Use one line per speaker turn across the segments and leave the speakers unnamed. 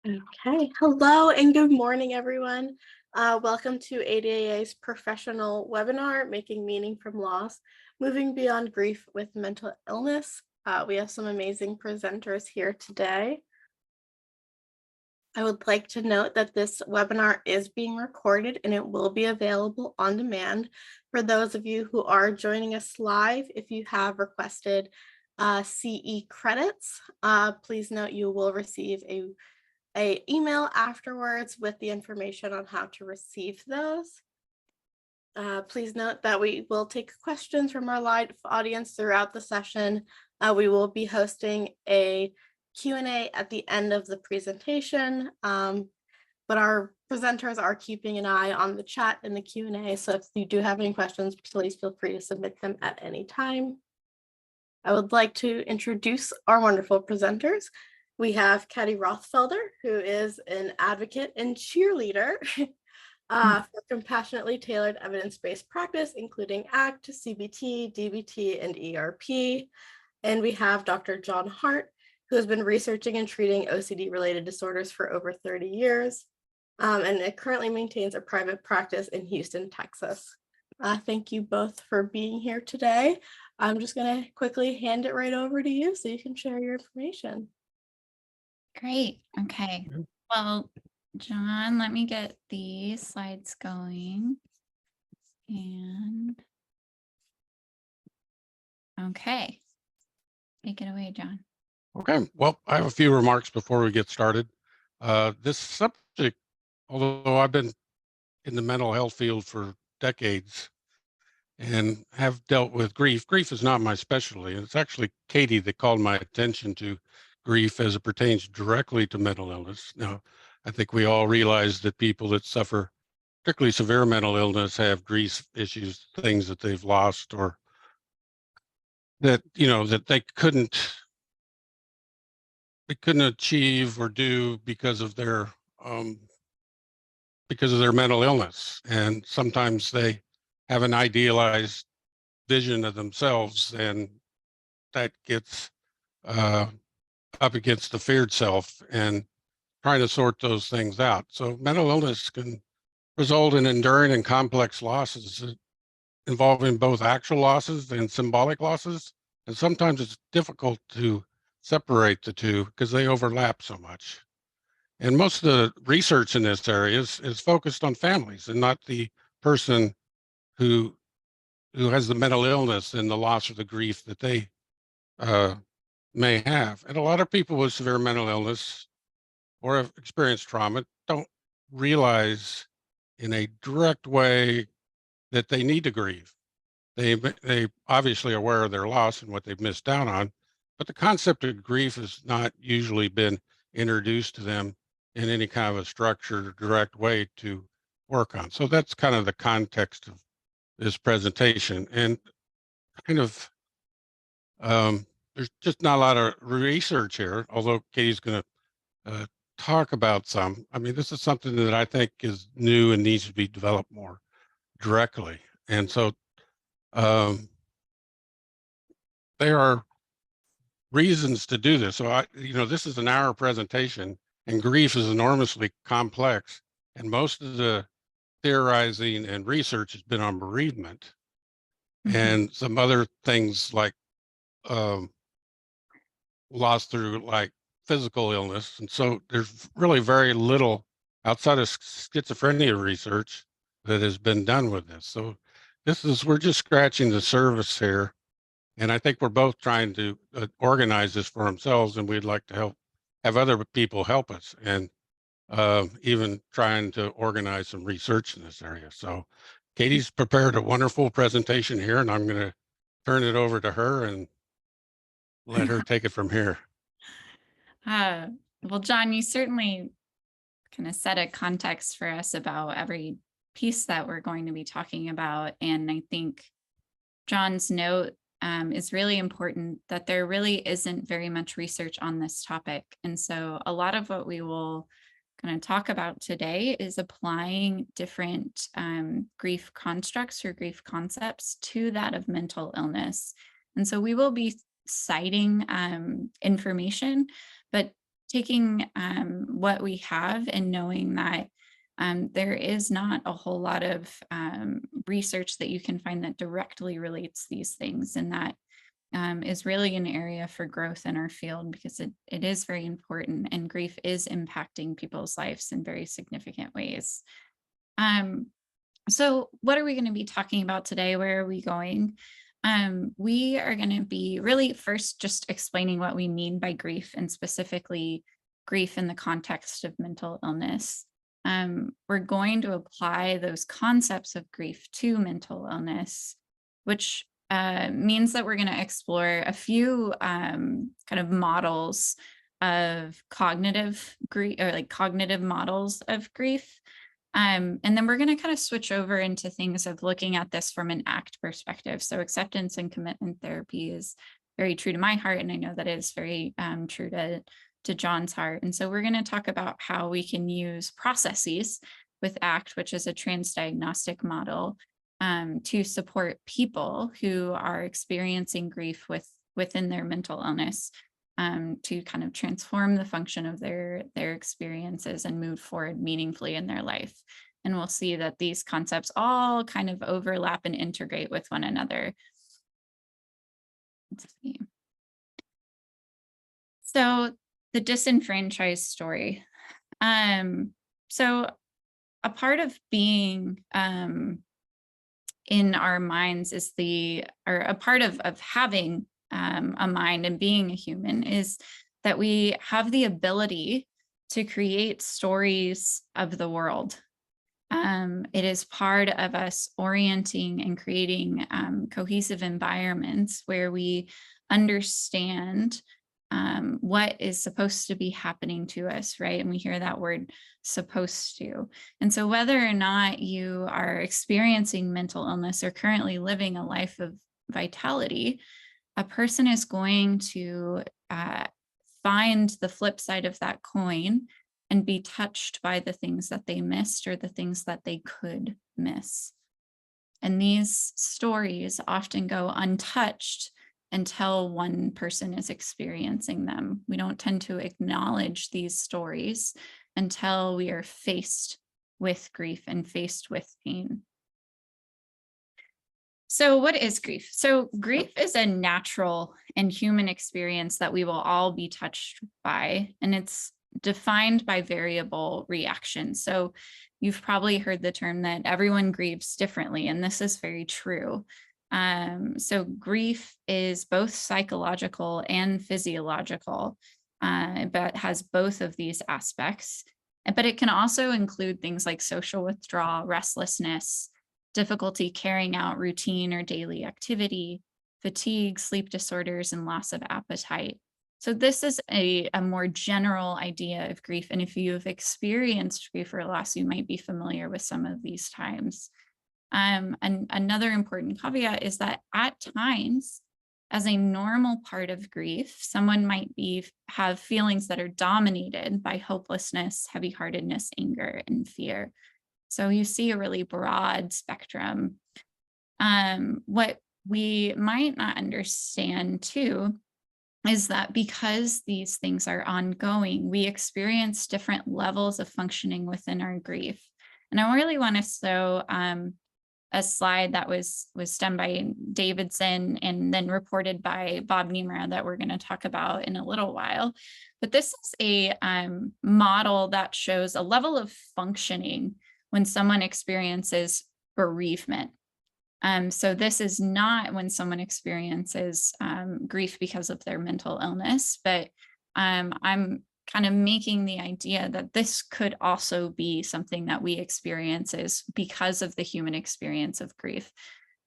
Okay, hello and good morning, everyone. Welcome to ADAA's professional webinar, Making Meaning from Loss, Moving Beyond Grief with Mental Illness. We have some amazing presenters here today. I would like to note that this webinar is being recorded and it will be available on demand. For those of you who are joining us live, if you have requested CE credits, please note you will receive a email afterwards with the information on how to receive those. Please note that we will take questions from our live audience throughout the session. We will be hosting a Q&A at the end of the presentation, but our presenters are keeping an eye on the chat and the Q&A, so if you do have any questions, please feel free to submit them at any time. I would like to introduce our wonderful presenters. We have Katie Rothfelder, who is an advocate and cheerleader for compassionately tailored evidence-based practice, including ACT, CBT, DBT, and ERP. And we have Dr. John Hart, who has been researching and treating OCD-related disorders for over 30 years, and it currently maintains a private practice in Houston, Texas. Thank you both for being here today. I'm just going to quickly hand it right over to you so you can share your information.
Great. Okay. Well, John, let me get the slides going. And okay. Take it away, John.
Okay. Well, I have a few remarks before we get started. This subject, although I've been in the mental health field for decades and have dealt with grief is not my specialty. It's actually Katie that called my attention to grief as it pertains directly to mental illness. Now, I think we all realize that people that suffer particularly severe mental illness have grief issues, things that they've lost or that, that they couldn't achieve or do because of their mental illness. And sometimes they have an idealized vision of themselves, and that gets up against the feared self and trying to sort those things out. So mental illness can result in enduring and complex losses involving both actual losses and symbolic losses. And sometimes it's difficult to separate the two because they overlap so much. And most of the research in this area is focused on families and not the person who has the mental illness and the loss or the grief that they may have. And a lot of people with severe mental illness or have experienced trauma don't realize in a direct way that they need to grieve. They obviously are aware of their loss and what they've missed out on, but the concept of grief has not usually been introduced to them in any kind of a structured or direct way to work on. So that's kind of the context of this presentation. And kind of, there's just not a lot of research here, although Katie's going to talk about some. I mean, this is something that I think is new and needs to be developed more directly. And so there are reasons to do this. So this is an hour presentation, and grief is enormously complex. And most of the theorizing and research has been on bereavement and some other things like loss through like physical illness. And so there's really very little outside of schizophrenia research that has been done with this. So we're just scratching the surface here. And I think we're both trying to organize this for ourselves, and we'd like to have other people help us, and even trying to organize some research in this area. So Katie's prepared a wonderful presentation here, and I'm going to turn it over to her and let her take it from here.
Well, John, you certainly kind of set a context for us about every piece that we're going to be talking about. And I think John's note is really important, that there really isn't very much research on this topic. And so a lot of what we will kind of talk about today is applying different grief constructs or grief concepts to that of mental illness. And so we will be citing information, but taking what we have and knowing that there is not a whole lot of research that you can find that directly relates these things, and that is really an area for growth in our field, because it is very important, and grief is impacting people's lives in very significant ways. So what are we going to be talking about today? Where are we going? We are going to be really first just explaining what we mean by grief, and specifically grief in the context of mental illness. We're going to apply those concepts of grief to mental illness, which means that we're going to explore a few kind of models of cognitive grief, or like cognitive models of grief. And then we're going to kind of switch over into things of looking at this from an ACT perspective. So acceptance and commitment therapy is very true to my heart, and I know that it is very true to John's heart. And so we're going to talk about how we can use processes with ACT, which is a transdiagnostic model, to support people who are experiencing grief within their mental illness, to kind of transform the function of their experiences and move forward meaningfully in their life. And we'll see that these concepts all kind of overlap and integrate with one another. Let's see. So the disenfranchised story. So a part of being in our minds is or a part of having a mind and being a human is that we have the ability to create stories of the world. It is part of us orienting and creating cohesive environments where we understand what is supposed to be happening to us, right? And we hear that word supposed to. And so whether or not you are experiencing mental illness or currently living a life of vitality, a person is going to find the flip side of that coin and be touched by the things that they missed or the things that they could miss. And these stories often go untouched until one person is experiencing them. We don't tend to acknowledge these stories until we are faced with grief and faced with pain. So what is grief? So grief is a natural and human experience that we will all be touched by, and it's defined by variable reactions. So you've probably heard the term that everyone grieves differently, and this is very true. So grief is both psychological and physiological, but has both of these aspects. But it can also include things like social withdrawal, restlessness, difficulty carrying out routine or daily activity, fatigue, sleep disorders, and loss of appetite. So this is a more general idea of grief. And if you've experienced grief or loss, you might be familiar with some of these times. And another important caveat is that at times, as a normal part of grief, someone might have feelings that are dominated by hopelessness, heavy-heartedness, anger, and fear. So you see a really broad spectrum. What we might not understand too is that because these things are ongoing, we experience different levels of functioning within our grief. And I really want to show a slide that was done by Davidson and then reported by Bob Niemera that we're going to talk about in a little while. But this is a model that shows a level of functioning when someone experiences bereavement. So this is not when someone experiences grief because of their mental illness, but I'm kind of making the idea that this could also be something that we experience because of the human experience of grief.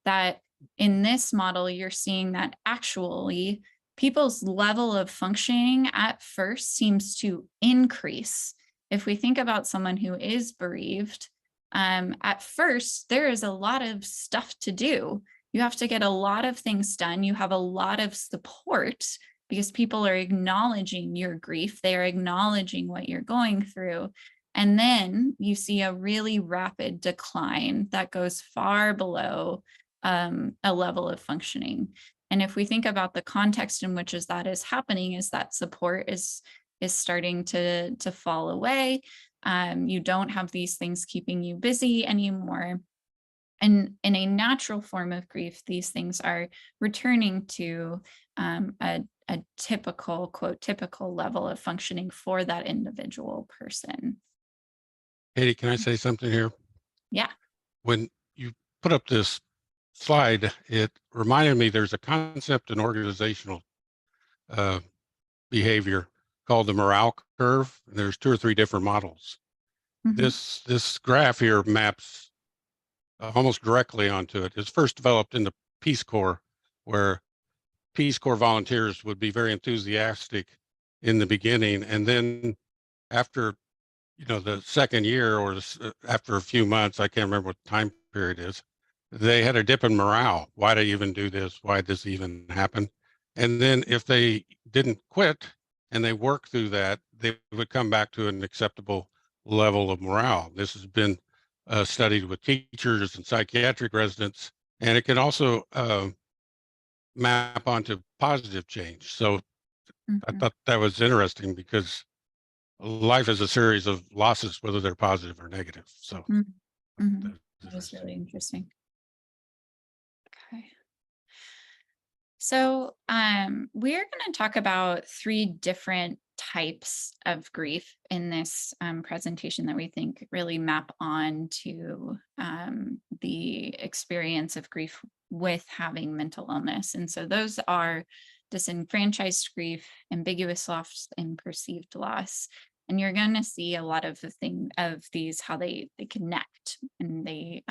That in this model, you're seeing that actually people's level of functioning at first seems to increase. If we think about someone who is bereaved, at first, there is a lot of stuff to do. You have to get a lot of things done. You have a lot of support because people are acknowledging your grief. They are acknowledging what you're going through. And then you see a really rapid decline that goes far below a level of functioning. And if we think about the context in which that is happening, is that support is is starting to fall away. You don't have these things keeping you busy anymore. And in a natural form of grief, these things are returning to a typical, quote, typical level of functioning for that individual person.
Katie, can I say something here?
Yeah.
When you put up this slide, it reminded me there's a concept in organizational uh, behavior called the morale curve. There's 2 or 3 different models.
Mhm.
This graph here maps almost directly onto it. It's first developed in the Peace Corps, where Peace Corps volunteers would be very enthusiastic in the beginning, and then after the second year or after a few months, I can't remember what the time period is, they had a dip in morale. Why do you even do this? Why did this even happen? And then if they didn't quit and they worked through that, they would come back to an acceptable level of morale. This has been studied with teachers and psychiatric residents, and it can also map onto positive change. So I
Mhm.
thought that was interesting because life is a series of losses, whether they're positive or negative. So
Mhm. Mhm.
that's
That was
interesting.
really interesting. Okay. So, we're going to talk about 3 different types of grief in this presentation that we think really map on to the experience of grief with having mental illness. And so, those are disenfranchised grief, ambiguous loss, and perceived loss. And you're going to see a lot of the thing of these how they connect and they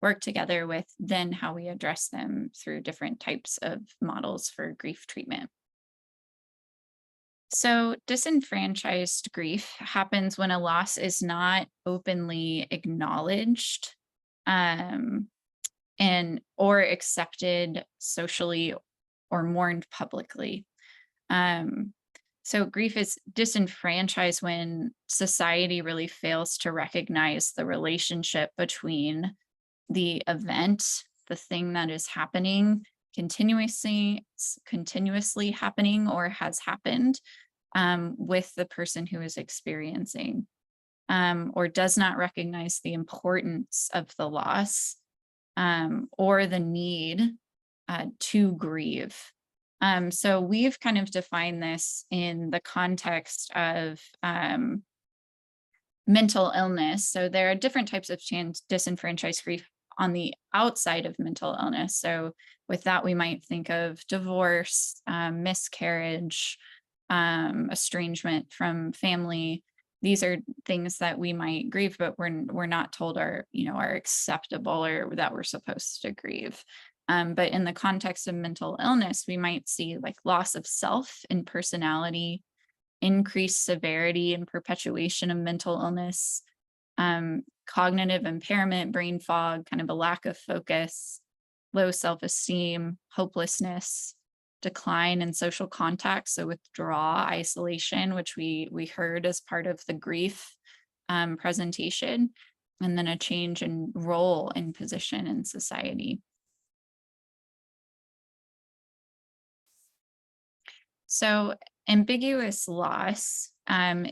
work together with then how we address them through different types of models for grief treatment. So, disenfranchised grief happens when a loss is not openly acknowledged um, and or accepted socially or mourned publicly. Um, so, grief is disenfranchised when society really fails to recognize the relationship between the event, the thing that is happening continuously happening or has happened with the person who is experiencing, or does not recognize the importance of the loss or the need to grieve. So we've kind of defined this in the context of mental illness. So there are different types of disenfranchised grief on the outside of mental illness. So with that, we might think of divorce, miscarriage, estrangement from family. These are things that we might grieve, but we're not told are acceptable or that we're supposed to grieve. But in the context of mental illness, we might see like loss of self and personality, increased severity and perpetuation of mental illness, cognitive impairment, brain fog, kind of a lack of focus, low self esteem, hopelessness, decline in social contact, so withdrawal, isolation, which we heard as part of the grief presentation, and then a change in role and position in society. So, ambiguous loss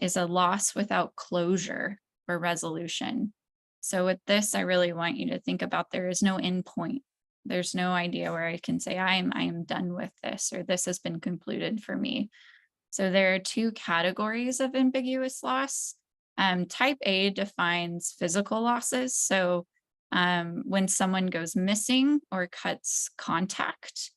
is a loss without closure or resolution. So, with this, I really want you to think about there is no end point. There's no idea where I can say I am done with this or this has been concluded for me. So, there are 2 categories of ambiguous loss. Type A defines physical losses. So, when someone goes missing or cuts contact,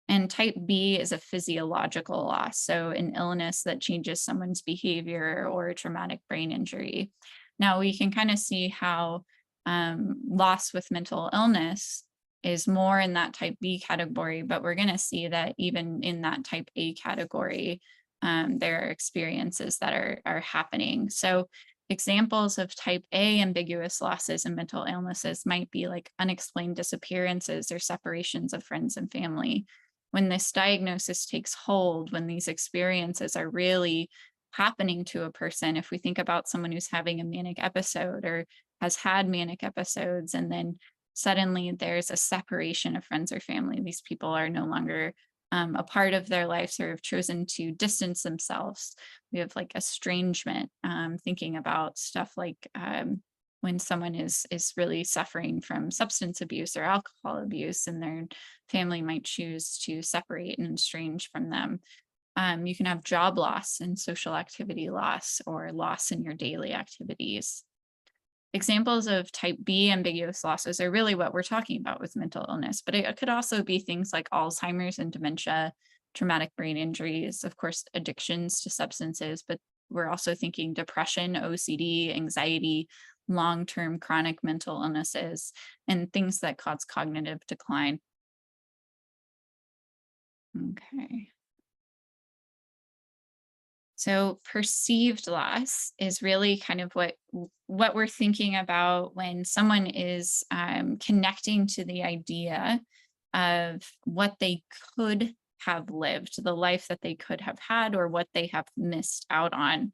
and type B is a physiological loss, so an illness that changes someone's behavior or a traumatic brain injury. Now we can kind of see how loss with mental illness is more in that type B category, but we're going to see that even in that type A category, there are experiences that are happening. So examples of type A ambiguous losses and mental illnesses might be like unexplained disappearances or separations of friends and family. When this diagnosis takes hold, when these experiences are really happening to a person, if we think about someone who's having a manic episode or has had manic episodes, and then suddenly there's a separation of friends or family, these people are no longer a part of their lives or have chosen to distance themselves. We have like estrangement, thinking about stuff like when someone is really suffering from substance abuse or alcohol abuse, and their family might choose to separate and estrange from them. You can have job loss and social activity loss, or loss in your daily activities. Examples of type B ambiguous losses are really what we're talking about with mental illness, but it could also be things like Alzheimer's and dementia, traumatic brain injuries, of course, addictions to substances, but we're also thinking depression, OCD, anxiety, long-term chronic mental illnesses, and things that cause cognitive decline. Okay. So perceived loss is really kind of what we're thinking about when someone is connecting to the idea of what they could have lived, the life that they could have had, or what they have missed out on.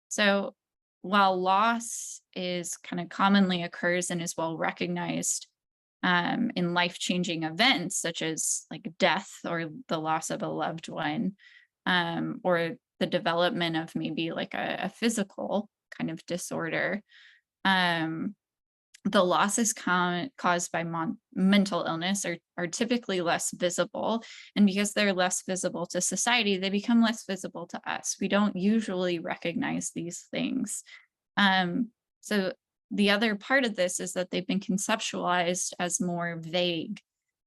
So while loss is kind of commonly occurs and is well recognized in life-changing events such as like death or the loss of a loved one, or the development of maybe like a physical kind of disorder. The losses caused by mental illness are typically less visible. And because they're less visible to society, they become less visible to us. We don't usually recognize these things. So the other part of this is that they've been conceptualized as more vague.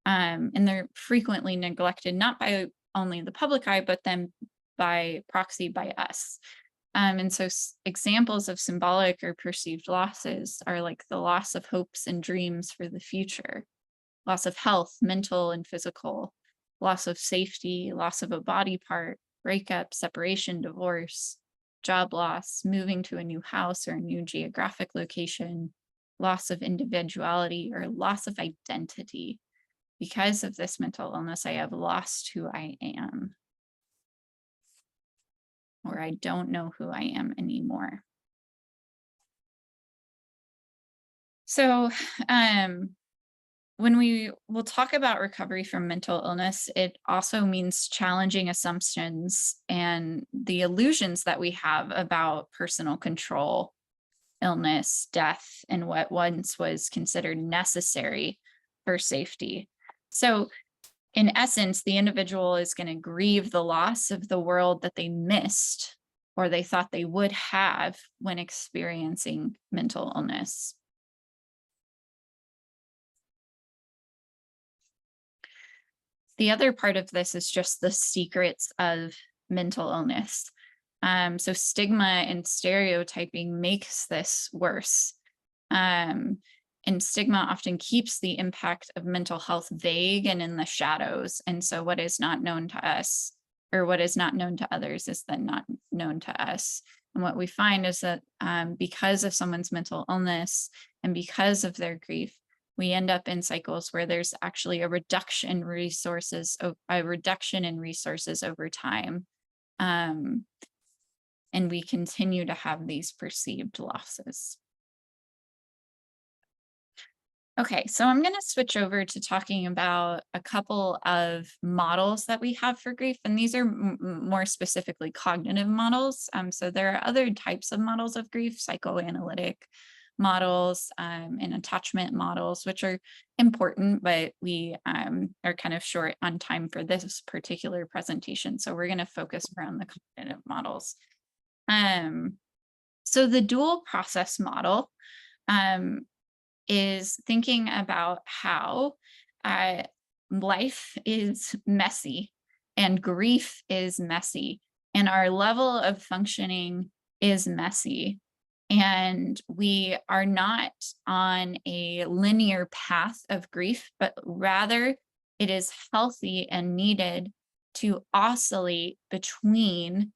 And they're frequently neglected, not by only the public eye, but then by proxy by us. And so examples of symbolic or perceived losses are like the loss of hopes and dreams for the future, loss of health, mental and physical, loss of safety, loss of a body part, breakup, separation, divorce, job loss, moving to a new house or a new geographic location, loss of individuality, or loss of identity. Because of this mental illness, I have lost who I am, or I don't know who I am anymore. So when we will talk about recovery from mental illness, it also means challenging assumptions and the illusions that we have about personal control, illness, death, and what once was considered necessary for safety. So in essence, the individual is going to grieve the loss of the world that they missed or they thought they would have when experiencing mental illness. The other part of this is just the secrets of mental illness. So stigma and stereotyping makes this worse. And stigma often keeps the impact of mental health vague and in the shadows. And so what is not known to us, or what is not known to others, is then not known to us. And what we find is that because of someone's mental illness and because of their grief, we end up in cycles where there's actually a reduction in resources over time. And we continue to have these perceived losses. Okay, so I'm going to switch over to talking about a couple of models that we have for grief, and these are more specifically cognitive models. So there are other types of models of grief, psychoanalytic models and attachment models, which are important, but we are kind of short on time for this particular presentation. So we're going to focus around the cognitive models. So the dual process model is thinking about how life is messy and grief is messy and our level of functioning is messy. And we are not on a linear path of grief, but rather it is healthy and needed to oscillate between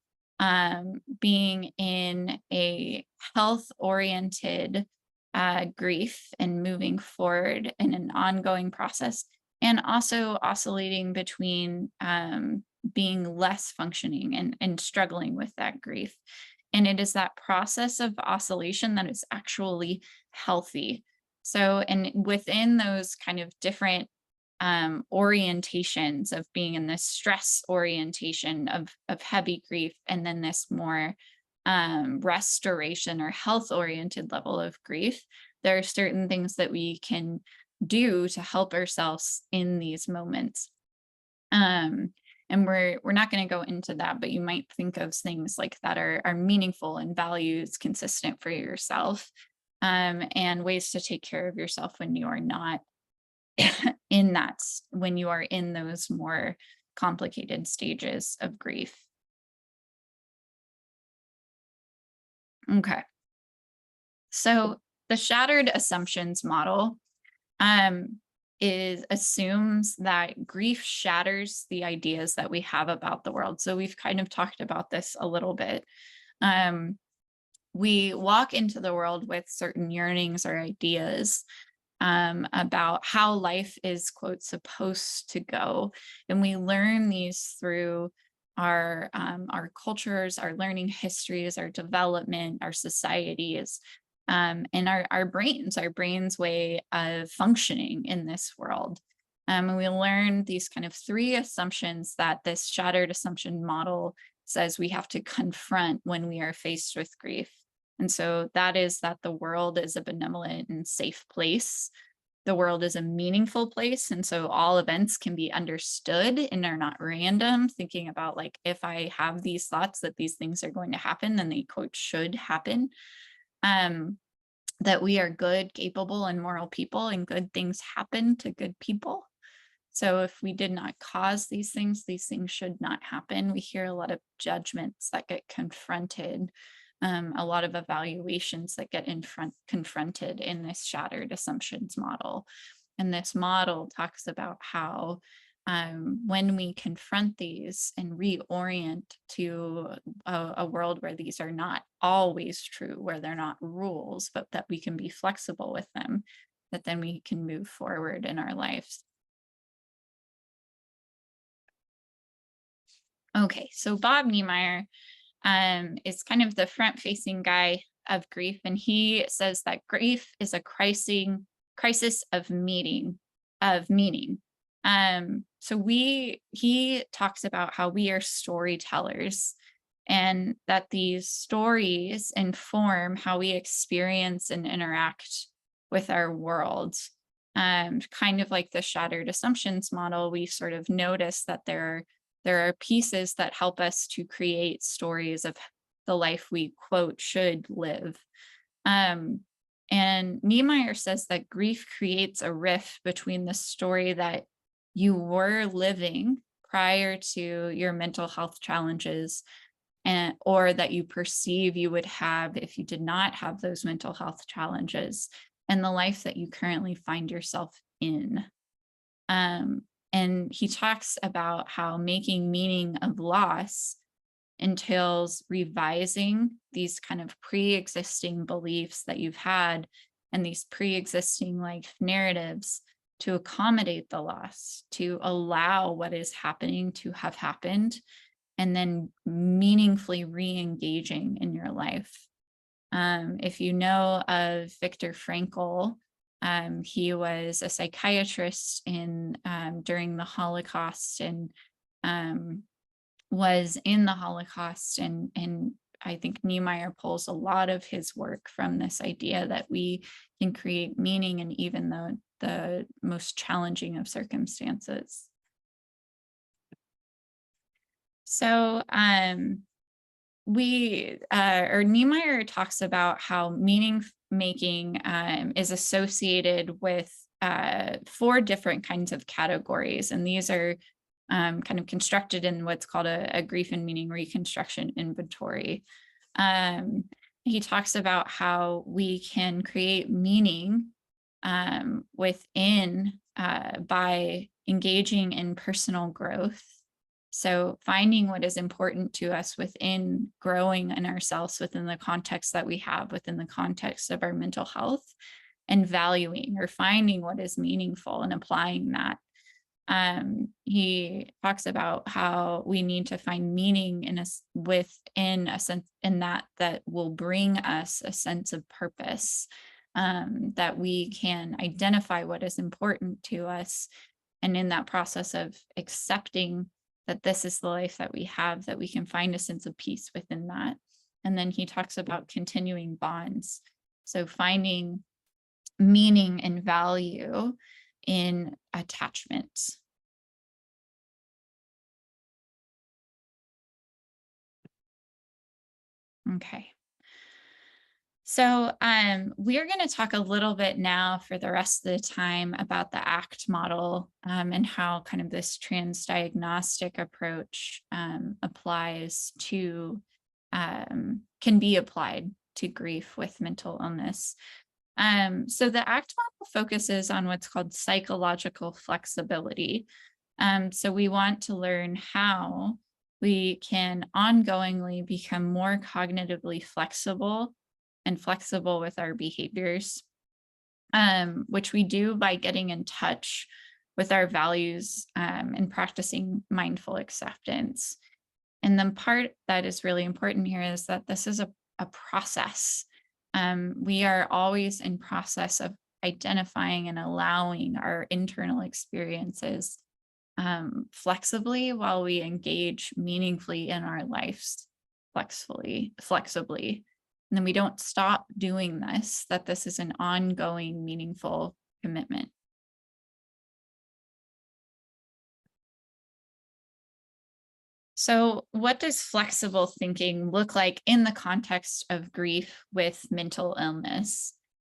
being in a health-oriented grief and moving forward in an ongoing process, and also oscillating between being less functioning and struggling with that grief. And it is that process of oscillation that is actually healthy. So, and within those kind of different orientations of being in this stress orientation of heavy grief, and then this more restoration or health oriented level of grief. There are certain things that we can do to help ourselves in these moments. And we're not going to go into that, but you might think of things like that are meaningful and values consistent for yourself, and ways to take care of yourself when you are not when you are in those more complicated stages of grief. Okay. So the shattered assumptions model assumes that grief shatters the ideas that we have about the world. So we've kind of talked about this a little bit. We walk into the world with certain yearnings or ideas about how life is, quote, supposed to go. And we learn these through our cultures, our learning histories, our development, our societies, and our brains' way of functioning in this world. And we learn these kind of three assumptions that this shattered assumption model says we have to confront when we are faced with grief. And so that is that the world is a benevolent and safe place. The world is a meaningful place. And so all events can be understood and are not random. Thinking about, like, if I have these thoughts that these things are going to happen, then they, quote, should happen. That we are good, capable, and moral people, and good things happen to good people. So if we did not cause these things should not happen. We hear a lot of judgments that get confronted, a lot of evaluations that get confronted in this shattered assumptions model. And this model talks about how when we confront these and reorient to a world where these are not always true, where they're not rules, but that we can be flexible with them, that then we can move forward in our lives. Okay, so Bob Niemeyer is kind of the front-facing guy of grief, and he says that grief is a crisis of meaning. So he talks about how we are storytellers, and that these stories inform how we experience and interact with our world. Kind of like the shattered assumptions model, we sort of notice that there are pieces that help us to create stories of the life we, quote, should live. And Niemeyer says that grief creates a rift between the story that you were living prior to your mental health challenges, or that you perceive you would have if you did not have those mental health challenges, and the life that you currently find yourself in. And he talks about how making meaning of loss entails revising these kind of pre-existing beliefs that you've had, and these pre-existing life narratives, to accommodate the loss, to allow what is happening to have happened, and then meaningfully re-engaging in your life. If you know of Viktor Frankl, he was a psychiatrist during the Holocaust, and was in the Holocaust, and I think Niemeyer pulls a lot of his work from this idea that we can create meaning in even the most challenging of circumstances. So Niemeyer talks about how meaning making is associated with 4 different kinds of categories, and these are kind of constructed in what's called a grief and meaning reconstruction inventory. He talks about how we can create meaning within by engaging in personal growth. So finding what is important to us within growing in ourselves, within the context that we have, within the context of our mental health, and valuing or finding what is meaningful and applying that. He talks about how we need to find meaning within a sense in that will bring us a sense of purpose, that we can identify what is important to us And in that process of accepting that this is the life that we have, that we can find a sense of peace within that. And then he talks about continuing bonds. So finding meaning and value in attachment. Okay. So we're going to talk a little bit now for the rest of the time about the ACT model and how kind of this transdiagnostic approach applies to, can be applied to grief with mental illness. So the ACT model focuses on what's called psychological flexibility. So we want to learn how we can ongoingly become more cognitively flexible and flexible with our behaviors, which we do by getting in touch with our values and practicing mindful acceptance. And the part that is really important here is that this is a process. We are always in process of identifying and allowing our internal experiences flexibly while we engage meaningfully in our lives flexibly. And then we don't stop doing this, that this is an ongoing, meaningful commitment. So what does flexible thinking look like in the context of grief with mental illness?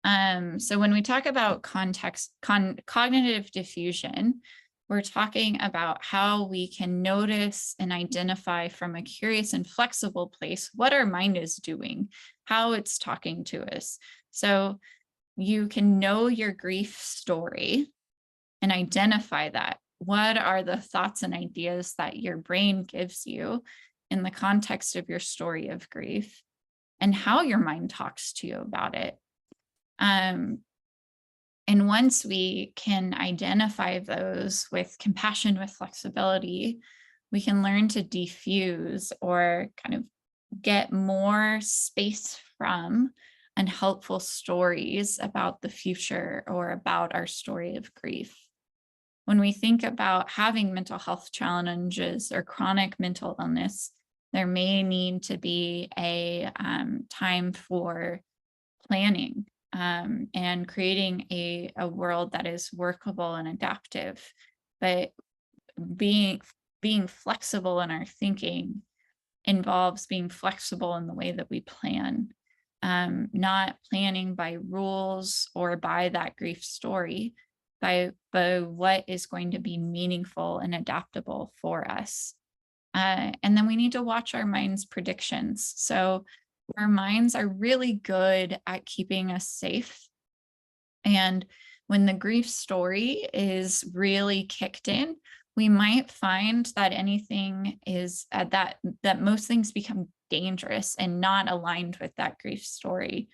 So when we talk about cognitive diffusion, we're talking about how we can notice and identify from a curious and flexible place what our mind is doing, how it's talking to us. So you can know your grief story and identify that. What are the thoughts and ideas that your brain gives you in the context of your story of grief, and how your mind talks to you about it? And once we can identify those with compassion, with flexibility, we can learn to diffuse or kind of get more space from unhelpful stories about the future or about our story of grief. When we think about having mental health challenges or chronic mental illness, there may need to be a time for planning and creating a world that is workable and adaptive. But being flexible in our thinking involves being flexible in the way that we plan, not planning by rules or by that grief story, by what is going to be meaningful and adaptable for us. And then we need to watch our mind's predictions. So our minds are really good at keeping us safe. And when the grief story is really kicked in, we might find that anything is that most things become dangerous and not aligned with that grief story.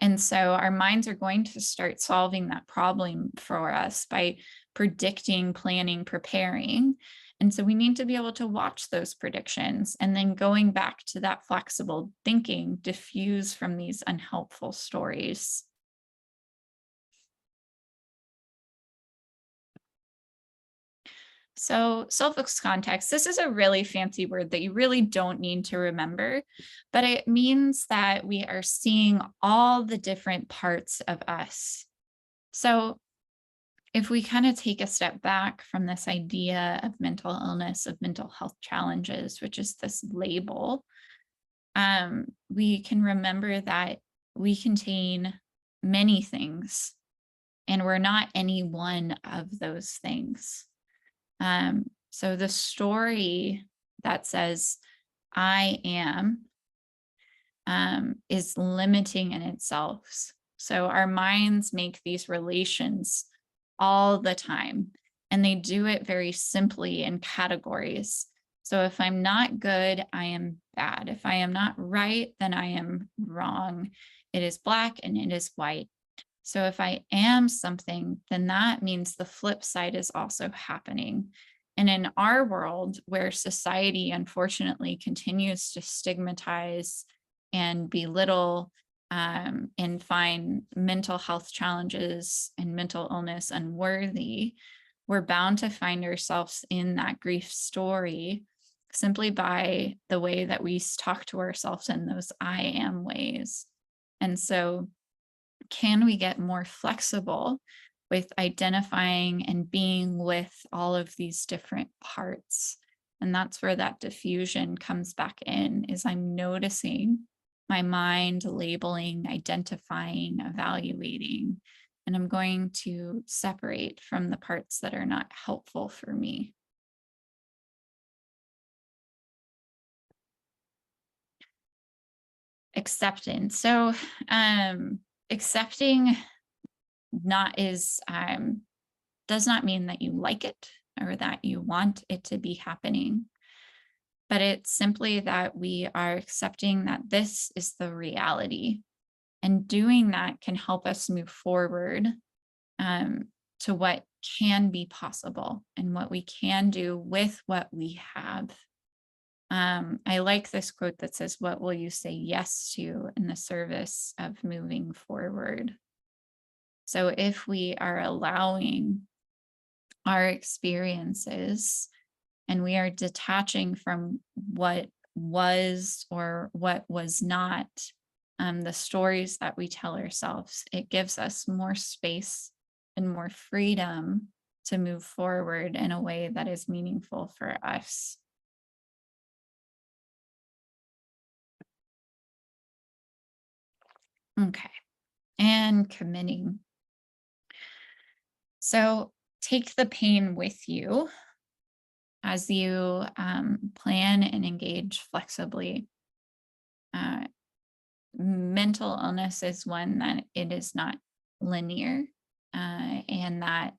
And so our minds are going to start solving that problem for us by predicting, planning, preparing. And so we need to be able to watch those predictions and then going back to that flexible thinking, diffuse from these unhelpful stories. So self-focused context, this is a really fancy word that you really don't need to remember, but it means that we are seeing all the different parts of us. So if we kind of take a step back from this idea of mental illness, of mental health challenges, which is this label, we can remember that we contain many things, and we're not any one of those things. So the story that says I am is limiting in itself. So our minds make these relations all the time, and they do it very simply in categories. So if I'm not good, I am bad. If I am not right, then I am wrong. It is black and it is white. So if I am something, then that means the flip side is also happening. And in our world, where society unfortunately continues to stigmatize and belittle and find mental health challenges and mental illness unworthy, we're bound to find ourselves in that grief story simply by the way that we talk to ourselves in those I am ways. And so, can we get more flexible with identifying and being with all of these different parts? And that's where that diffusion comes back in, is I'm noticing my mind labeling, identifying, evaluating, and I'm going to separate from the parts that are not helpful for me. Acceptance. So, accepting not is does not mean that you like it or that you want it to be happening, but it's simply that we are accepting that this is the reality. And doing that can help us move forward um, to what can be possible and what we can do with what we have. I like this quote that says, "What will you say yes to in the service of moving forward?" So if we are allowing our experiences and we are detaching from what was or what was not, the stories that we tell ourselves, it gives us more space and more freedom to move forward in a way that is meaningful for us. Okay. And committing. So take the pain with you as you plan and engage flexibly. Uh, Mental illness is one that it is not linear, and that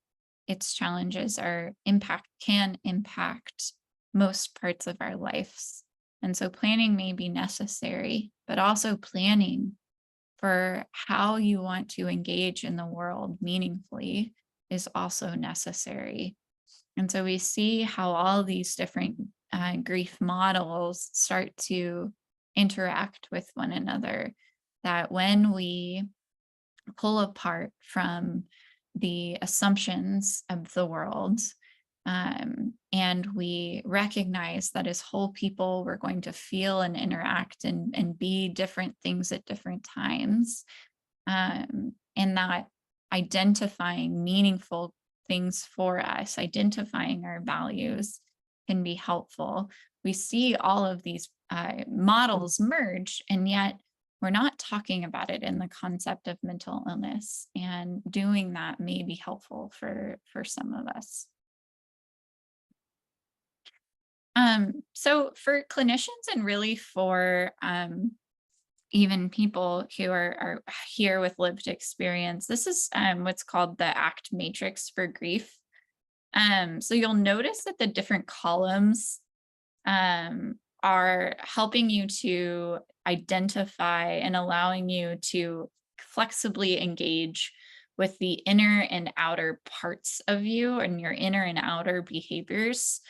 its challenges can impact most parts of our lives. And so planning may be necessary, but also planning for how you want to engage in the world meaningfully is also necessary. And so we see how all these different grief models start to interact with one another. That when we pull apart from the assumptions of the world, and we recognize that as whole people, we're going to feel and interact and be different things at different times, and that identifying meaningful things for us, identifying our values can be helpful. We see all of these models merge, and yet we're not talking about it in the concept of mental illness. And doing that may be helpful for some of us. So for clinicians and really for even people who are here with lived experience, this is what's called the ACT matrix for grief. So you'll notice that the different columns are helping you to identify and allowing you to flexibly engage with the inner and outer parts of you and your inner and outer behaviors.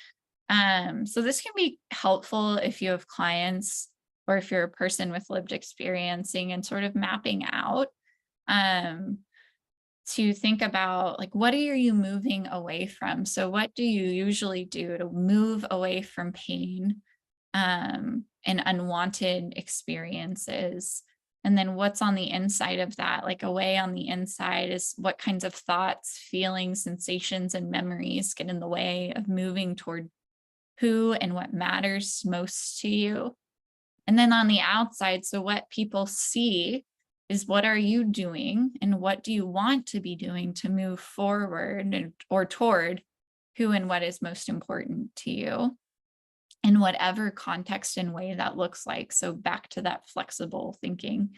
So this can be helpful if you have clients or if you're a person with lived experiencing and sort of mapping out, um, to think about, like, what are you moving away from? So what do you usually do to move away from pain and unwanted experiences? And then what's on the inside of that? Like, away on the inside is what kinds of thoughts, feelings, sensations, and memories get in the way of moving toward who and what matters most to you. And then on the outside, so what people see is, what are you doing and what do you want to be doing to move forward or toward who and what is most important to you in whatever context and way that looks like. So back to that flexible thinking.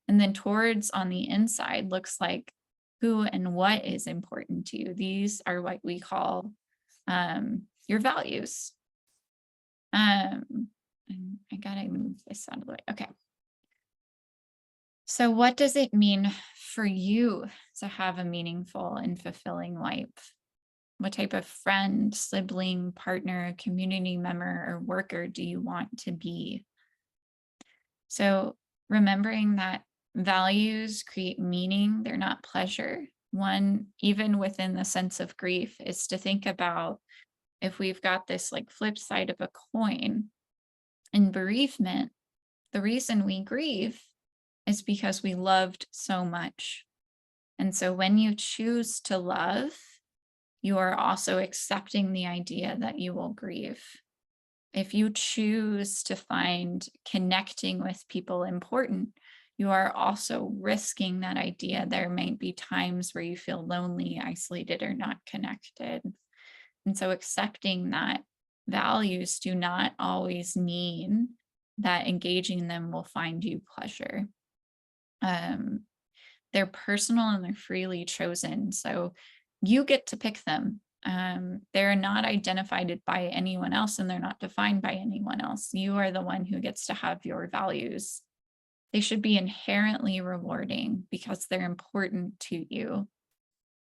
And then towards on the inside looks like who and what is important to you. These are what we call your values. And I gotta move this out of the way. Okay. So what does it mean for you to have a meaningful and fulfilling life? What type of friend, sibling, partner, community member, or worker do you want to be? So remembering that values create meaning, they're not pleasure. One, even within the sense of grief, is to think about if we've got this like flip side of a coin in bereavement, the reason we grieve is because we loved so much. And so when you choose to love, you are also accepting the idea that you will grieve. If you choose to find connecting with people important, you are also risking that idea. There might be times where you feel lonely, isolated, or not connected. And so accepting that values do not always mean that engaging them will find you pleasure. Um, they're personal and they're freely chosen. So you get to pick them. They're not identified by anyone else and they're not defined by anyone else. You are the one who gets to have your values. They should be inherently rewarding because they're important to you.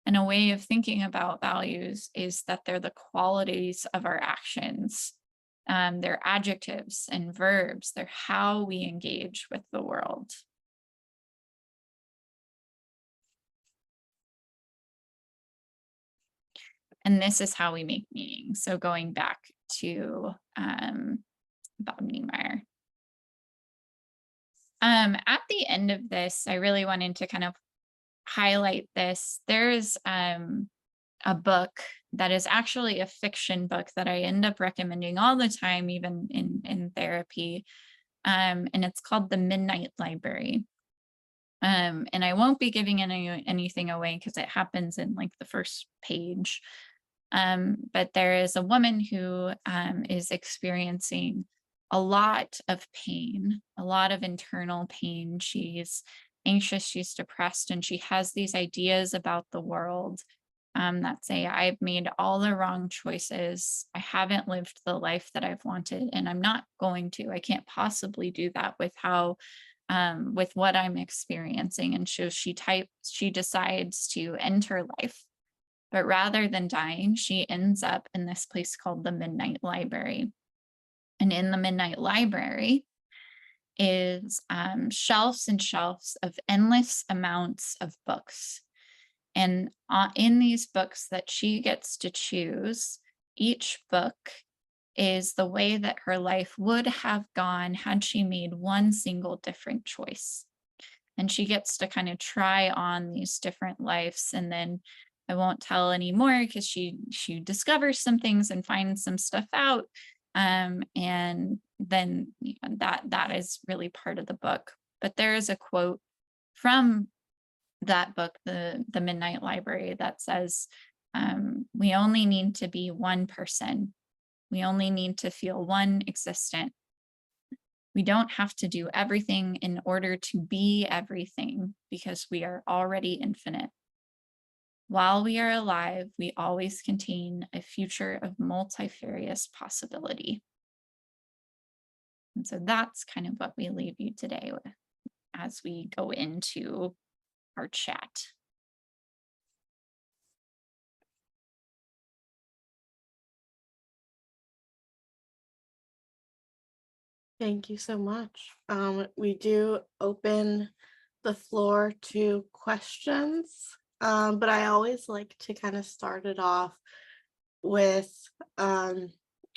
And a way of thinking about values is that they're the qualities of our actions. They're adjectives and verbs. They're how we engage with the world. And this is how we make meaning. So going back to Bob Niemeyer. At the end of this, I really wanted to kind of highlight this. There's a book that is actually a fiction book that I end up recommending all the time, even in therapy. And it's called The Midnight Library. And I won't be giving anything away because it happens in like the first page. But there is a woman who is experiencing a lot of pain, a lot of internal pain. She's anxious, she's depressed, and she has these ideas about the world that say, I've made all the wrong choices. I haven't lived the life that I've wanted, and I'm not going to. I can't possibly do that with with what I'm experiencing. And so she decides to end her life. But rather than dying, she ends up in this place called the Midnight Library. And in the Midnight Library is shelves and shelves of endless amounts of books. And in these books that she gets to choose, each book is the way that her life would have gone had she made one single different choice. And she gets to kind of try on these different lives. And then I won't tell anymore because she discovers some things and finds some stuff out. And then that is really part of the book. But there is a quote from that book, the Midnight Library, that says, we only need to be one person. We only need to feel one existent. We don't have to do everything in order to be everything because we are already infinite. While we are alive, we always contain a future of multifarious possibility. And so that's kind of what we leave you today with as we go into our chat.
Thank you so much. We do open the floor to questions, but I always like to kind of start it off with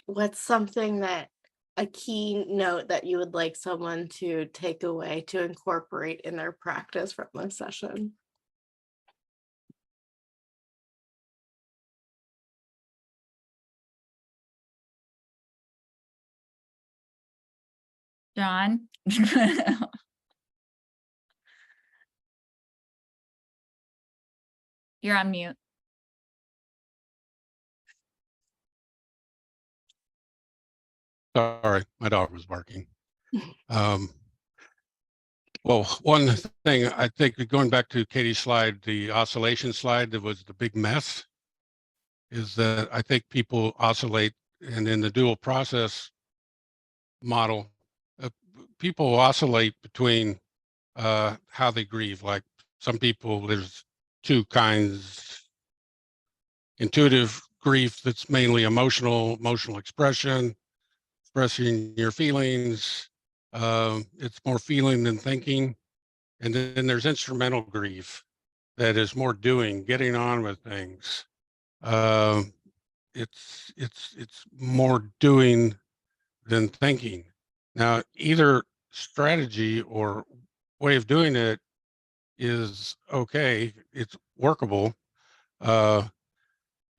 what's something that a key note that you would like someone to take away to incorporate in their practice from this session.
John? You're on mute.
Sorry, my dog was barking. Well, one thing I think, going back to Katie's slide, the oscillation slide, that was the big mess, is that I think people oscillate, and in the dual process model, people oscillate between how they grieve. Like some people, there's two kinds: intuitive grief that's mainly emotional expression, expressing your feelings. It's more feeling than thinking. And then there's instrumental grief, that is more doing, getting on with things. Um, it's more doing than thinking. Now, either strategy or way of doing it is okay. It's workable. Uh,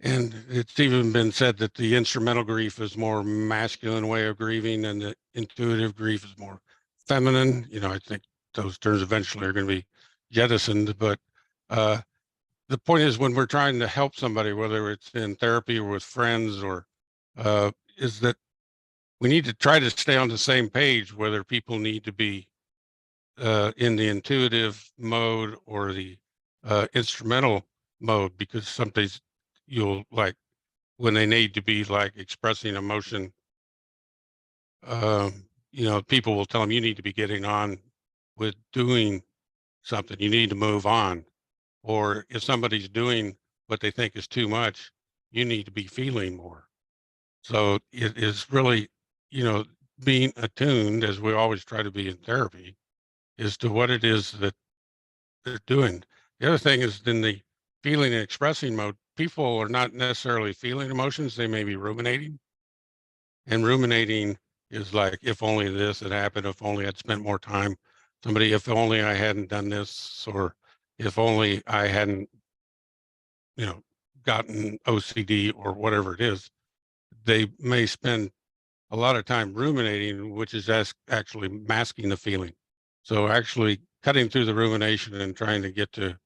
and it's even been said that the instrumental grief is more masculine way of grieving and the intuitive grief is more feminine. You know, I think those terms eventually are going to be jettisoned, but uh, the point is when we're trying to help somebody, whether it's in therapy or with friends or is that we need to try to stay on the same page, whether people need to be in the intuitive mode or the instrumental mode, because sometimes you'll like when they need to be like expressing emotion, you know, people will tell them you need to be getting on with doing something. You need to move on. Or if somebody's doing what they think is too much, you need to be feeling more. So it is really, you know, being attuned, as we always try to be in therapy, is to what it is that they're doing. The other thing is in the feeling and expressing mode, people are not necessarily feeling emotions, they may be ruminating. And ruminating is like, if only this had happened, if only I'd spent more time. Somebody, if only I hadn't done this, or if only I hadn't, you know, gotten OCD or whatever it is. They may spend a lot of time ruminating, which is actually masking the feeling. So actually cutting through the rumination and trying to get to,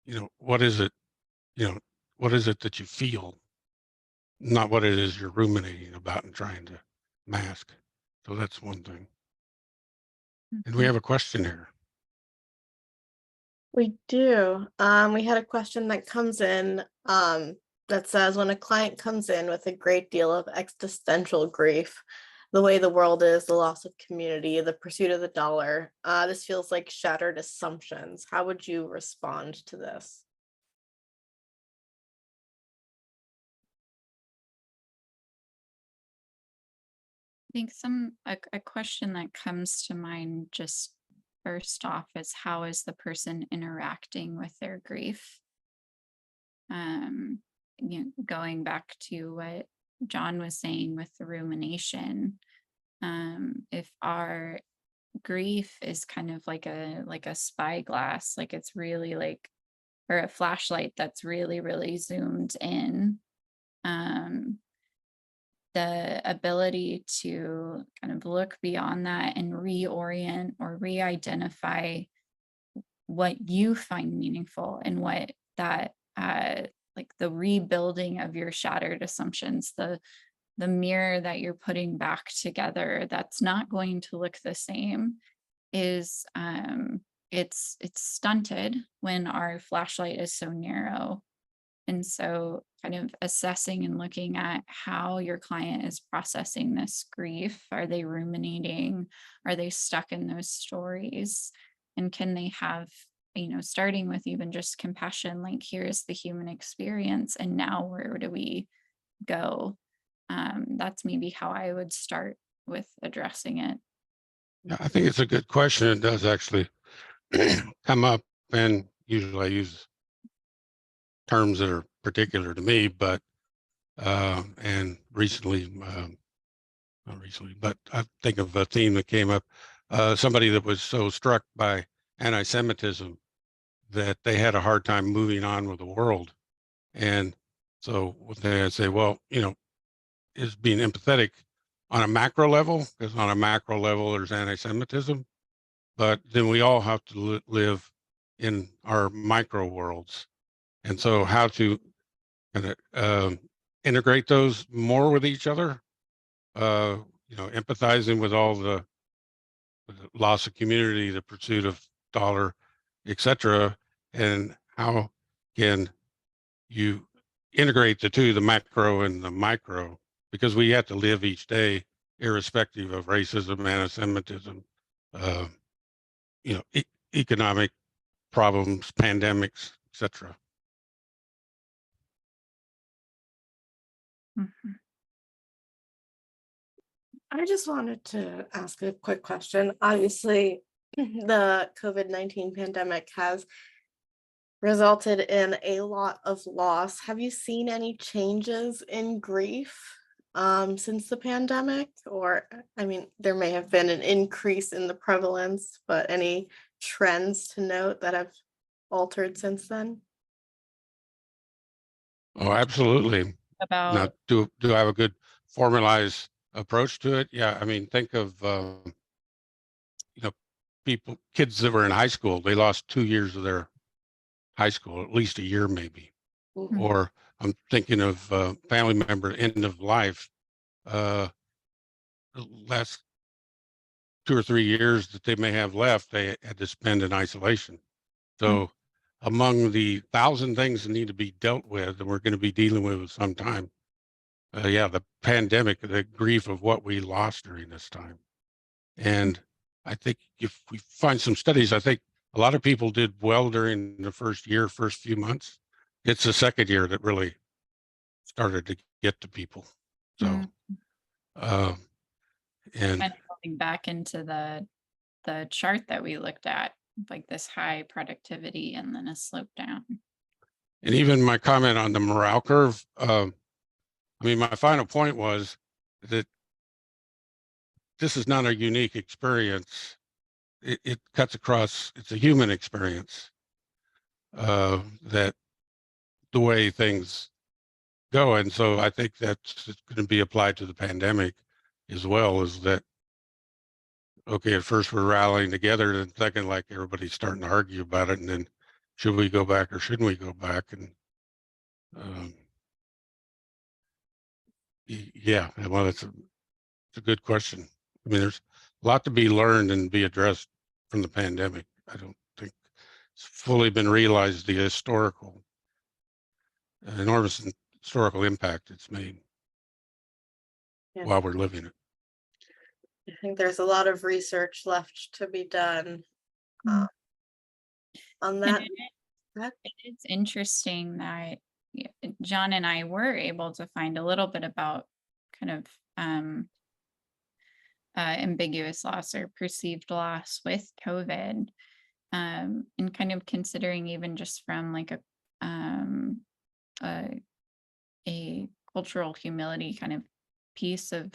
you know, what is it, you know, what is it that you feel, not what it is you're ruminating about and trying to mask. So that's one thing. And we
Mhm.
have a question here.
We do. We had a question that comes in that says, when a client comes in with a great deal of existential grief, the way the world is, the loss of community, the pursuit of the dollar, this feels like shattered assumptions. How would you respond to this?
I think a question that comes to mind just first off is, how is the person interacting with their grief? Going back to what John was saying with the rumination, if our grief is kind of like a spyglass, like it's really like, or a flashlight that's really, really zoomed in, um, the ability to kind of look beyond that and reorient or re-identify what you find meaningful and what that like the rebuilding of your shattered assumptions, the mirror that you're putting back together that's not going to look the same, is it's stunted when our flashlight is so narrow. And so kind of assessing and looking at how your client is processing this grief. Are they ruminating? Are they stuck in those stories? And can they have, starting with even just compassion, like, here's the human experience, and now where do we go? That's maybe how I would start with addressing it.
Yeah, I think it's a good question. It does actually come up, and usually I use terms that are particular to me, but and recently, not recently, but I think of a theme that came up. Somebody that was so struck by anti-Semitism that they had a hard time moving on with the world. And so they say, well, you know, is being empathetic on a macro level, because on a macro level, there's anti-Semitism, but then we all have to live in our micro worlds. And so how to kind of integrate those more with each other, uh, you know, empathizing with all the loss of community, the pursuit of dollar, etc., and how can you integrate the two, the macro and the micro, because we have to live each day irrespective of racism, anti-Semitism, uh, you know, economic problems, pandemics, etc.
Mhm.
I just wanted to ask a quick question. Obviously, the COVID-19 pandemic has resulted in a lot of loss. Have you seen any changes in grief since the pandemic? Or, I mean, there may have been an increase in the prevalence, but any trends to note that have altered since then?
Oh, absolutely. Now,
About
do I have a good formalized approach to it? Yeah, I mean, think of you know, kids that were in high school, they lost 2 years of their high school, at least a year maybe.
Mhm.
Or I'm thinking of family member end of life, uh, the last 2 or 3 years that they may have left, they had to spend in isolation. So among the 1,000 things that need to be dealt with, and we're going to be dealing with some time, yeah, the pandemic, the grief of what we lost during this time. And I think if we find some studies, I think a lot of people did well during the first year, first few months. It's the second year that really started to get to people. So, uh, and
kind of going back into the chart that we looked at, like this high productivity and then a slope down.
and even my comment on the morale curve, I mean, my final point was that this is not a unique experience. It cuts across, it's a human experience, that the way things go. And so I think that's going to be applied to the pandemic as well, is that, okay, at first we're rallying together, and second, like everybody's starting to argue about it. And then should we go back or shouldn't we go back? And um, yeah, well, it's a good question. I mean, there's a lot to be learned and be addressed from the pandemic. I don't think it's fully been realized the enormous historical impact it's made
Yeah.
while we're living it.
I think there's a lot of research left to be done
Mm.
on
And
that.
it is interesting that yeah, John and I were able to find a little bit about kind of ambiguous loss or perceived loss with COVID, and kind of considering even just from like um, a, a cultural humility kind of piece of,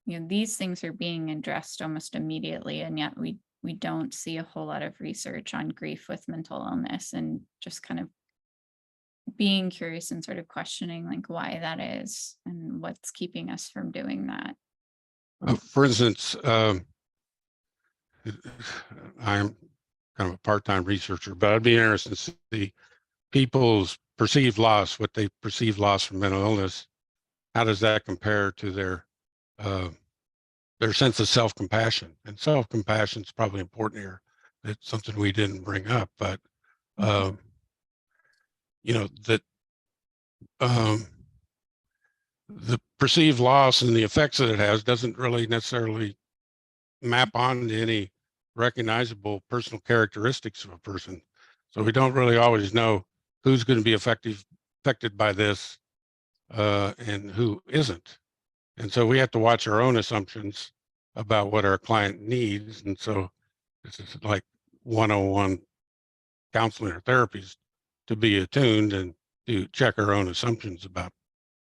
these things are being addressed almost immediately, and yet we don't see a whole lot of research on grief with mental illness, and just kind of being curious and sort of questioning like why that is and what's keeping us from doing that.
For instance, I'm kind of a part-time researcher, but I'd be interested to see people's perceived loss, what they perceive loss from mental illness. How does that compare to uh, their sense of self-compassion? And self-compassion is probably important here. It's something we didn't bring up, but um, that um, the perceived loss and the effects that it has doesn't really necessarily map onto any recognizable personal characteristics of a person. So we don't really always know who's going to be affected by this and who isn't. And so we have to watch our own assumptions about what our client needs. And so this is like 101 counseling or therapies, to be attuned and to check our own assumptions about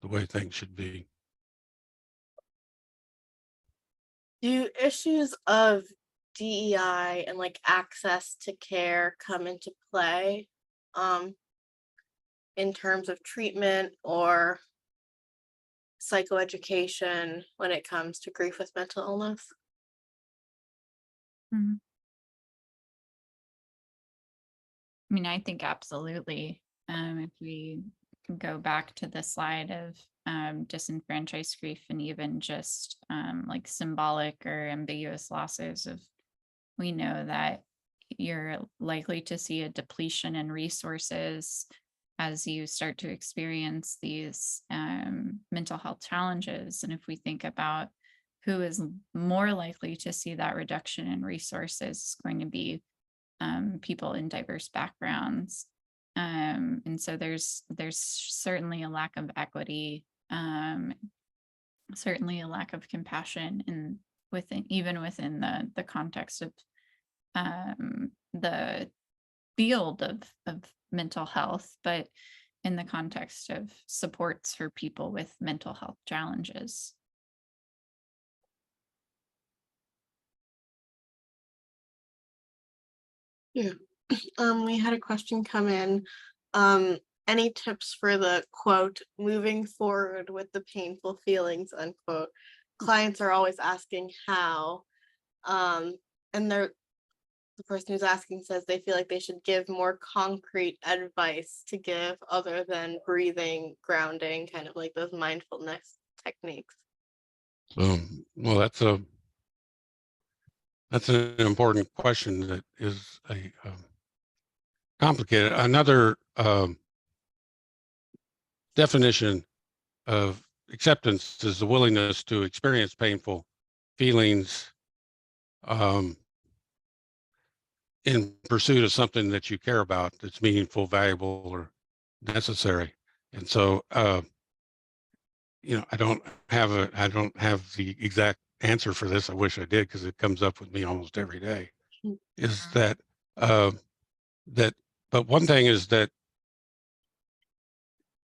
the way things should be.
Do issues of DEI and like access to care come into play in terms of treatment or psychoeducation when it comes to grief with mental illness?
Mhm. I mean, I think absolutely. If we can go back to the slide of disenfranchised grief and even just like symbolic or ambiguous losses of, we know that you're likely to see a depletion in resources as you start to experience these mental health challenges. And if we think about who is more likely to see that reduction in resources, it's going to be people in diverse backgrounds. And so there's certainly a lack of equity, certainly a lack of compassion, and even within the context of the field of mental health, but in the context of supports for people with mental health challenges.
Yeah. We had a question come in. Any tips for the quote, moving forward with the painful feelings, unquote? Clients are always asking how. And the person who's asking says they feel like they should give more concrete advice to give other than breathing, grounding, kind of like those mindfulness techniques.
Well, that's an important question that is a complicated. Another definition of acceptance is the willingness to experience painful feelings in pursuit of something that you care about, that's meaningful, valuable, or necessary. And so, I don't have the exact answer for this. I wish I did, because it comes up with me almost every day. Is that uh, that? But one thing is that,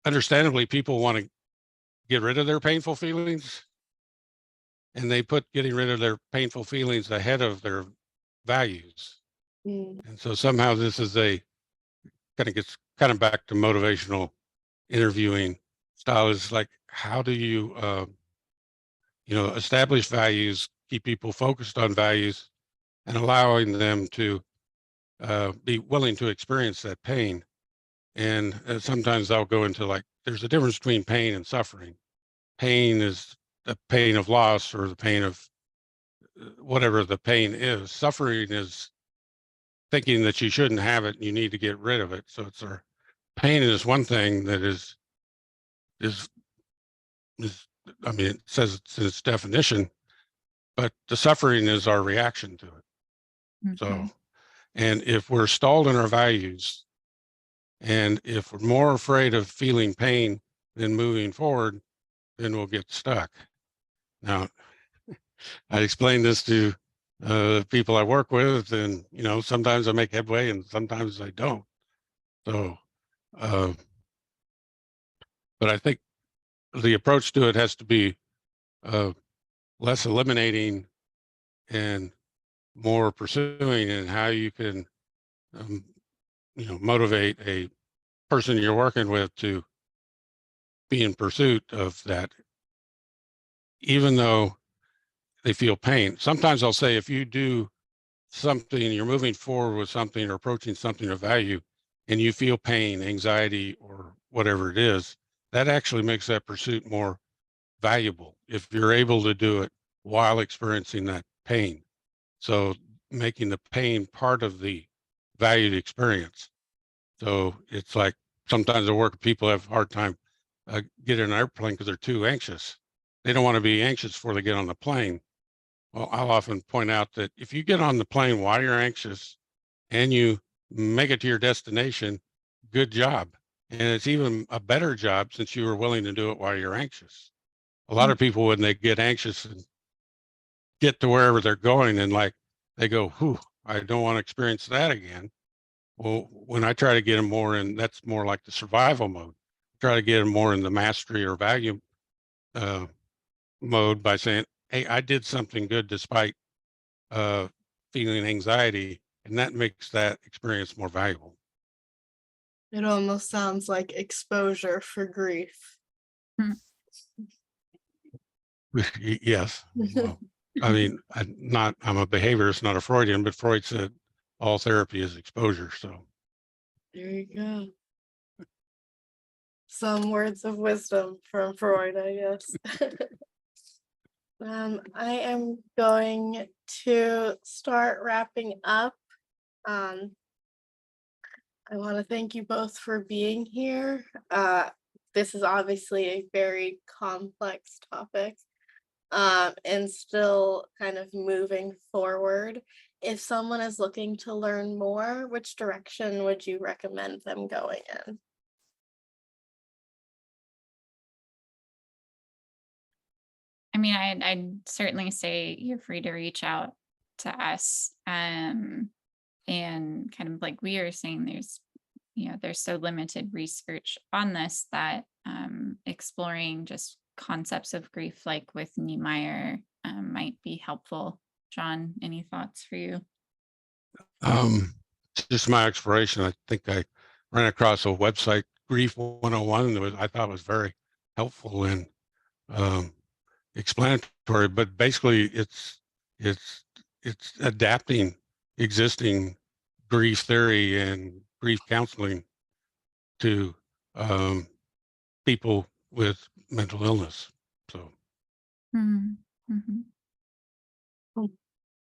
understandably, people want to get rid of their painful feelings, and they put getting rid of their painful feelings ahead of their values. And so somehow this is gets back to motivational interviewing style. Is like, how do you establish values, keep people focused on values, and allowing them to be willing to experience that pain. And sometimes I'll go into, like, there's a difference between pain and suffering. Pain is the pain of loss, or the pain of whatever the pain is. Suffering is thinking that you shouldn't have it and you need to get rid of it. So it's our pain is one thing that is, I mean, it says it's in its definition, but the suffering is our reaction to it. So, and if we're stalled in our values, and if we're more afraid of feeling pain than moving forward, then we'll get stuck. Now, I explain this to people I work with, and sometimes I make headway, and sometimes I don't. So, but I think the approach to it has to be less eliminating and more pursuing, and how you can, motivate a person you're working with to be in pursuit of that, even though they feel pain. Sometimes I'll say, if you do something, you're moving forward with something or approaching something of value, and you feel pain, anxiety, or whatever it is, that actually makes that pursuit more valuable if you're able to do it while experiencing that pain. So making the pain part of the valued experience. So it's like, sometimes I work with people who have a hard time getting an airplane because they're too anxious. They don't want to be anxious before they get on the plane. Well, I'll often point out that if you get on the plane while you're anxious and you make it to your destination, good job. And it's even a better job since you were willing to do it while you're anxious. A lot of people, when they get anxious and get to wherever they're going, and like they go, whew, I don't want to experience that again. Well, when I try to get them more in, that's more like the survival mode. Try to get them more in the mastery or value uh, mode by saying, hey, I did something good despite uh, feeling anxiety, and that makes that experience more valuable.
It almost sounds like exposure for grief.
Yes. Well, I mean, I'm a behaviorist, not a Freudian, but Freud said all therapy is exposure. So
There you go. Some words of wisdom from Freud, I guess. I am going to start wrapping up. I want to thank you both for being here. This is obviously a very complex topic, and still kind of moving forward. If someone is looking to learn more, which direction would you recommend them going in?
I mean, I'd certainly say you're free to reach out to us. And kind of like we are saying, there's so limited research on this that exploring just concepts of grief, like with Niemeyer, might be helpful. John, any thoughts for you?
Just my exploration. I think I ran across a website, Grief 101, that I thought was very helpful and explanatory. But basically, it's adapting existing grief theory and grief counseling to people with mental illness. So
Mhm.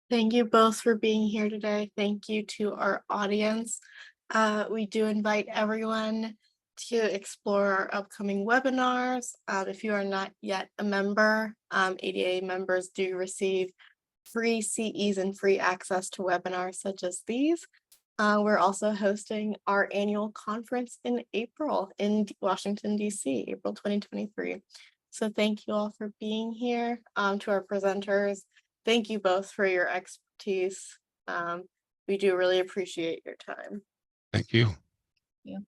Thank you both for being here today. Thank you to our audience. We do invite everyone to explore our upcoming webinars. If you are not yet a member, ADA members do receive free CEs and free access to webinars such as these. We're also hosting our annual conference in April in Washington, DC, April 2023. So thank you all for being here. To our presenters, thank you both for your expertise. We do really appreciate your time.
thank you.
Yeah.